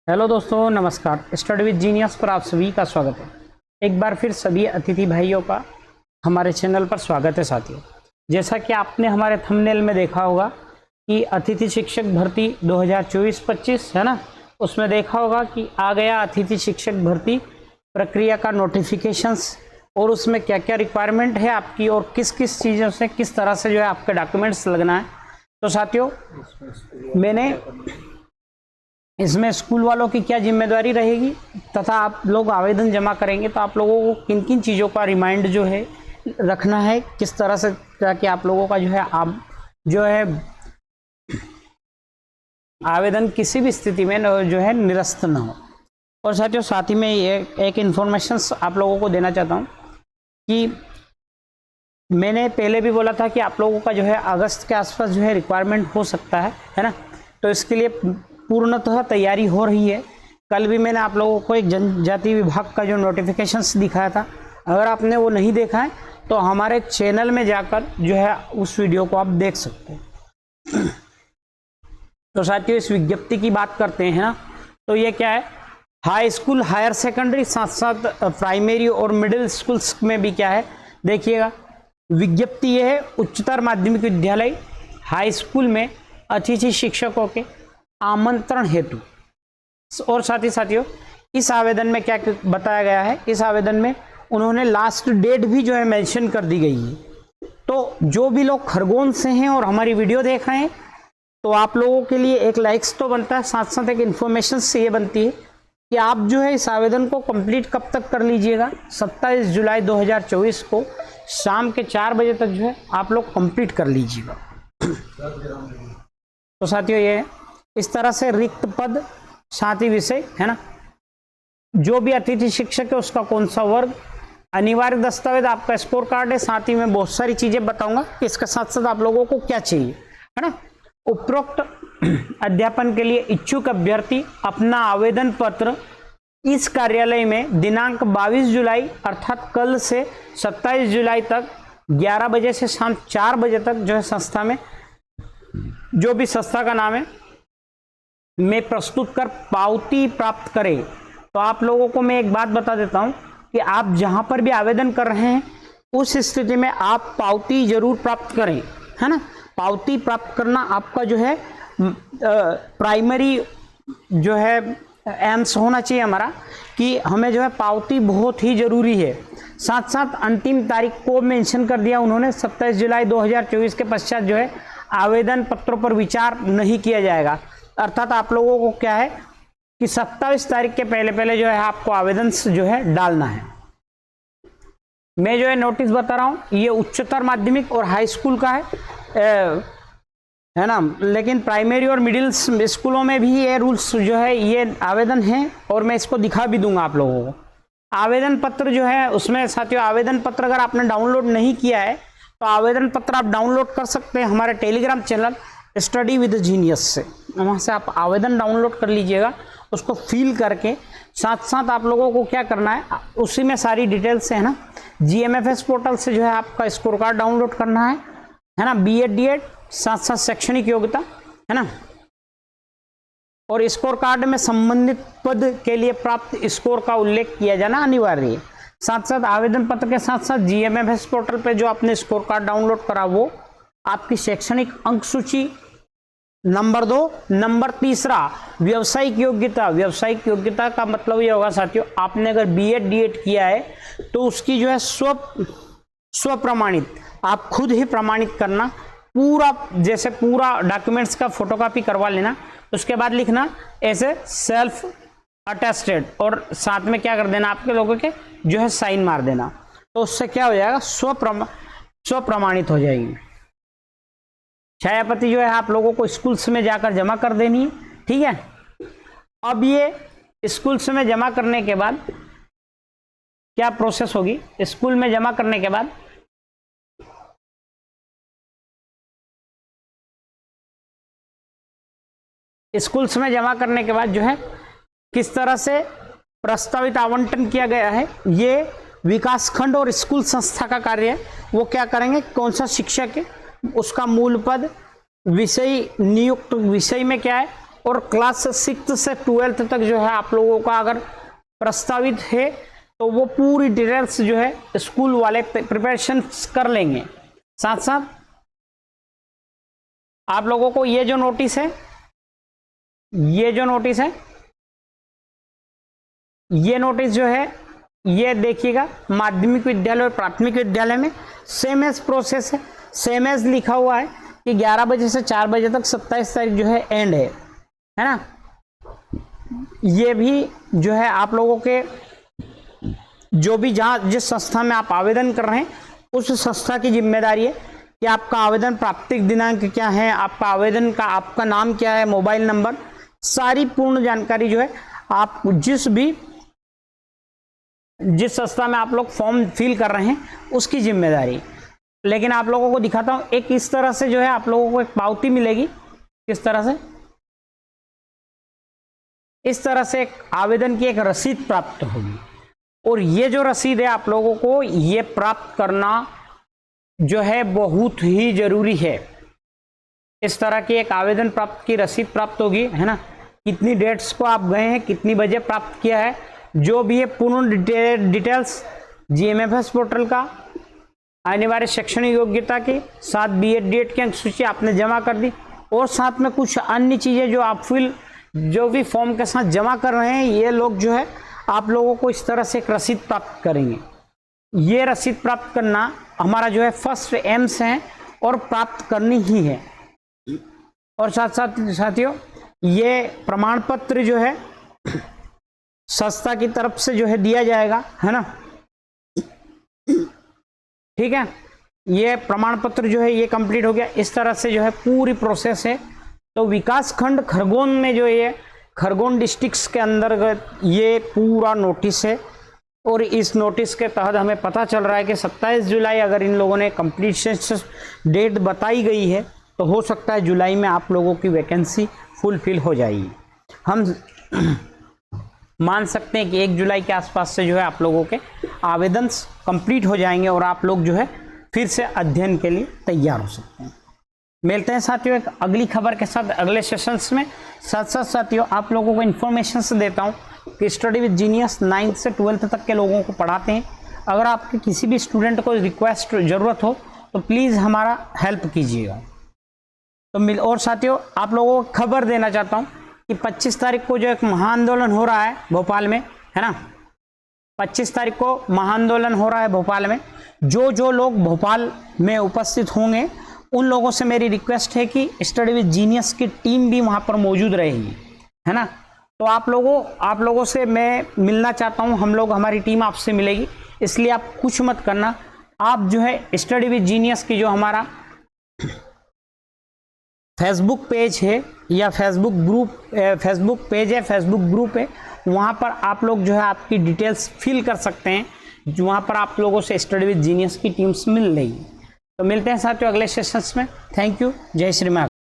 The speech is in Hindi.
हेलो दोस्तों, नमस्कार। स्टडी विद जीनियस पर आप सभी का स्वागत है। एक बार फिर सभी अतिथि भाइयों का हमारे चैनल पर स्वागत है। साथियों, जैसा कि आपने हमारे थंबनेल में देखा होगा कि अतिथि शिक्षक भर्ती 2024-25 है ना, उसमें देखा होगा कि आ गया अतिथि शिक्षक भर्ती प्रक्रिया का नोटिफिकेशंस, और उसमें क्या क्या रिक्वायरमेंट है आपकी और किस किस चीज़ों से किस तरह से जो है आपके डॉक्यूमेंट्स लगना है। तो साथियों, मैंने इसमें स्कूल वालों की क्या जिम्मेदारी रहेगी तथा आप लोग आवेदन जमा करेंगे तो आप लोगों को किन किन चीज़ों का रिमाइंड जो है रखना है, किस तरह से, ताकि आप लोगों का जो है आप जो है आवेदन किसी भी स्थिति में जो है निरस्त न हो। और साथियों, साथ ही में ये एक इन्फॉर्मेशन आप लोगों को देना चाहता हूँ कि मैंने पहले भी बोला था कि आप लोगों का जो है अगस्त के आसपास जो है रिक्वायरमेंट हो सकता है ना। तो इसके लिए पूर्णतः तैयारी हो रही है। कल भी मैंने आप लोगों को एक जनजाति विभाग का जो नोटिफिकेशंस दिखाया था, अगर आपने वो नहीं देखा है तो हमारे चैनल में जाकर जो है उस वीडियो को आप देख सकते हैं। तो साथियों, इस विज्ञप्ति की बात करते हैं ना, तो ये क्या है, हाई स्कूल, हायर सेकेंडरी, साथ साथ प्राइमरी और मिडिल स्कूल्स में भी क्या है, देखिएगा विज्ञप्ति ये है, उच्चतर माध्यमिक विद्यालय हाई स्कूल में अतिथि शिक्षकों के आमंत्रण हेतु। और साथ ही साथियों, इस आवेदन में क्या बताया गया है, इस आवेदन में उन्होंने लास्ट डेट भी जो है मेंशन कर दी गई है। तो जो भी लोग खरगोन से हैं और हमारी वीडियो देख रहे हैं, तो आप लोगों के लिए एक लाइक्स तो बनता है, साथ साथ एक इन्फॉर्मेशन से ये बनती है कि आप जो है इस आवेदन को कंप्लीट कब तक कर लीजिएगा, 27 जुलाई 2024 को शाम के 4 बजे तक जो है आप लोग कंप्लीट कर लीजिएगा। तो साथियों, ये इस तरह से रिक्त पद, साथ ही विषय है ना, जो भी अतिथि शिक्षक है उसका कौन सा वर्ग, अनिवार्य दस्तावेज आपका स्कोर कार्ड है, साथ ही में बहुत सारी चीजें बताऊंगा कि इसके साथ साथ आप लोगों को क्या चाहिए, है ना। उपरोक्त अध्यापन के लिए इच्छुक अभ्यर्थी अपना आवेदन पत्र इस कार्यालय में दिनांक 22 जुलाई अर्थात कल से 27 जुलाई तक 11 बजे से शाम 4 बजे तक जो है संस्था में, जो भी संस्था का नाम है, में प्रस्तुत कर पावती प्राप्त करें। तो आप लोगों को मैं एक बात बता देता हूं कि आप जहां पर भी आवेदन कर रहे हैं उस स्थिति में आप पावती जरूर प्राप्त करें, है ना। पावती प्राप्त करना आपका जो है प्राइमरी जो है एम्स होना चाहिए हमारा, कि हमें जो है पावती बहुत ही जरूरी है। साथ साथ अंतिम तारीख को मेंशन कर दिया उन्होंने, 27 जुलाई 2024 के पश्चात जो है आवेदन पत्रों पर विचार नहीं किया जाएगा। अर्थात आप लोगों को क्या है कि 27 तारीख के पहले पहले जो है आपको आवेदन जो है डालना है। मैं जो है नोटिस बता रहा हूं, ये उच्चतर माध्यमिक और हाई स्कूल का है ना, लेकिन प्राइमरी और मिडिल स्कूलों में भी ये रूल्स जो है, ये आवेदन है, और मैं इसको दिखा भी दूंगा आप लोगों को। आवेदन पत्र जो है उसमें साथियों, आवेदन पत्र अगर आपने डाउनलोड नहीं किया है तो आवेदन पत्र आप डाउनलोड कर सकते हैं हमारे Telegram channel study with genius से। वहाँ से आप आवेदन डाउनलोड कर लीजिएगा, उसको फिल करके साथ साथ आप लोगों को क्या करना है, उसी में सारी डिटेल्स है ना, GMFS पोर्टल से जो है आपका स्कोर कार्ड डाउनलोड करना है ना, BEd DEd, साथ साथ शैक्षणिक योग्यता, है ना, और स्कोर कार्ड में संबंधित पद के लिए प्राप्त स्कोर का उल्लेख किया जाना अनिवार्य है। साथ साथ आवेदन पत्र के साथ साथ GMFS पोर्टल पे जो आपने स्कोर कार्ड डाउनलोड करा वो आपकी शैक्षणिक अंक सूची, नंबर 2, नंबर 3 व्यावसायिक योग्यता। व्यावसायिक योग्यता का मतलब ये होगा साथियों, आपने अगर BEd DEd किया है तो उसकी जो है स्व प्रमाणित, आप खुद ही प्रमाणित करना, पूरा जैसे पूरा डॉक्यूमेंट्स का फोटोकॉपी करवा लेना, उसके बाद लिखना ऐसे सेल्फ अटेस्टेड, और साथ में क्या कर देना, आपके लोगों के जो है साइन मार देना। तो उससे क्या हो जाएगा, स्व प्रमाणित हो जाएगी। छायापति जो है आप लोगों को स्कूल्स में जाकर जमा कर देनी है, ठीक है। अब ये स्कूल्स में जमा करने के बाद क्या प्रोसेस होगी, स्कूल में जमा करने के बाद स्कूल्स में जमा करने के बाद जो है किस तरह से प्रस्तावित आवंटन किया गया है, ये विकास खंड और स्कूल संस्था का कार्य है। वो क्या करेंगे, कौन सा शिक्षक है, उसका मूल पद, विषय नियुक्त, विषय में क्या है, और क्लास 6 से 12th तक जो है आप लोगों का अगर प्रस्तावित है तो वो पूरी डिटेल्स जो है स्कूल वाले प्रिपरेशन कर लेंगे। साथ साथ आप लोगों को ये जो नोटिस है, ये नोटिस जो है ये देखिएगा, माध्यमिक विद्यालय और प्राथमिक विद्यालय में सेम एज प्रोसेस है, सेम एज लिखा हुआ है कि 11 बजे से 4 बजे तक 27 तारीख जो है एंड है ना। ये भी जो है आप लोगों के जो भी जहां जिस संस्था में आप आवेदन कर रहे हैं उस संस्था की जिम्मेदारी है कि आपका आवेदन प्राप्ति दिनांक क्या है, आपका आवेदन का आपका नाम क्या है, मोबाइल नंबर, सारी पूर्ण जानकारी जो है आप जिस संस्था में आप लोग फॉर्म फिल कर रहे हैं उसकी जिम्मेदारी। लेकिन आप लोगों को दिखाता हूं, एक इस तरह से जो है आप लोगों को एक पावती मिलेगी। किस तरह से? इस तरह से एक आवेदन की एक रसीद प्राप्त होगी और ये जो रसीद है आप लोगों को ये प्राप्त करना जो है बहुत ही जरूरी है। इस तरह की एक आवेदन प्राप्त की रसीद प्राप्त होगी, है ना, कितनी डेट्स को आप गए हैं, कितनी बजे प्राप्त किया है, जो भी है पूर्ण डिटेल्स GMFS पोर्टल का, अनिवार्य शैक्षणिक योग्यता के साथ B.Ed D.Ed की अंक सूची आपने जमा कर दी और साथ में कुछ अन्य चीजें जो आप जो भी फॉर्म के साथ जमा कर रहे हैं, ये लोग जो है आप लोगों को इस तरह से एक रसीद प्राप्त करेंगे। ये रसीद प्राप्त करना हमारा जो है फर्स्ट एम्स है और प्राप्त करनी ही है। और साथ साथ साथियों ये प्रमाण पत्र जो है संस्था की तरफ से जो है दिया जाएगा, है ना, ठीक है। ये प्रमाण पत्र जो है ये कंप्लीट हो गया। इस तरह से जो है पूरी प्रोसेस है। तो विकास खंड खरगोन में जो ये खरगोन डिस्ट्रिक्ट के अंतर्गत ये पूरा नोटिस है और इस नोटिस के तहत हमें पता चल रहा है कि 27 जुलाई अगर इन लोगों ने कंप्लीशन डेट बताई गई है तो हो सकता है जुलाई में आप लोगों की वैकेंसी फुलफिल हो जाएगी। हम मान सकते हैं कि 1 जुलाई के आसपास से जो है आप लोगों के आवेदन कंप्लीट हो जाएंगे और आप लोग जो है फिर से अध्ययन के लिए तैयार हो सकते हैं। मिलते हैं साथियों एक अगली खबर के साथ अगले सेशंस में। साथ साथ साथियों आप लोगों को इन्फॉर्मेशन से देता हूं कि स्टडी विद जीनियस 9th से 12th तक के लोगों को पढ़ाते हैं। अगर आपके किसी भी स्टूडेंट को रिक्वेस्ट ज़रूरत हो तो प्लीज़ हमारा हेल्प कीजिएगा। तो और साथियों आप लोगों को खबर देना चाहता हूँ कि 25 तारीख को जो एक महाआंदोलन हो रहा है भोपाल में, है ना, 25 तारीख को महाआंदोलन हो रहा है भोपाल में। जो लोग भोपाल में उपस्थित होंगे उन लोगों से मेरी रिक्वेस्ट है कि स्टडी विद जीनियस की टीम भी वहाँ पर मौजूद रहेगी, है ना। तो आप लोगों से मैं मिलना चाहता हूँ, हमारी टीम आपसे मिलेगी, इसलिए आप कुछ मत करना। आप जो है स्टडी विद जीनियस की जो हमारा फेसबुक पेज है या फेसबुक ग्रुप है, वहाँ पर आप लोग जो है आपकी डिटेल्स फिल कर सकते हैं, वहाँ पर आप लोगों से स्टडी विद जीनियस की टीम्स मिल रही है। तो मिलते हैं साथियों अगले सेशंस में। Thank you. जय श्री राम।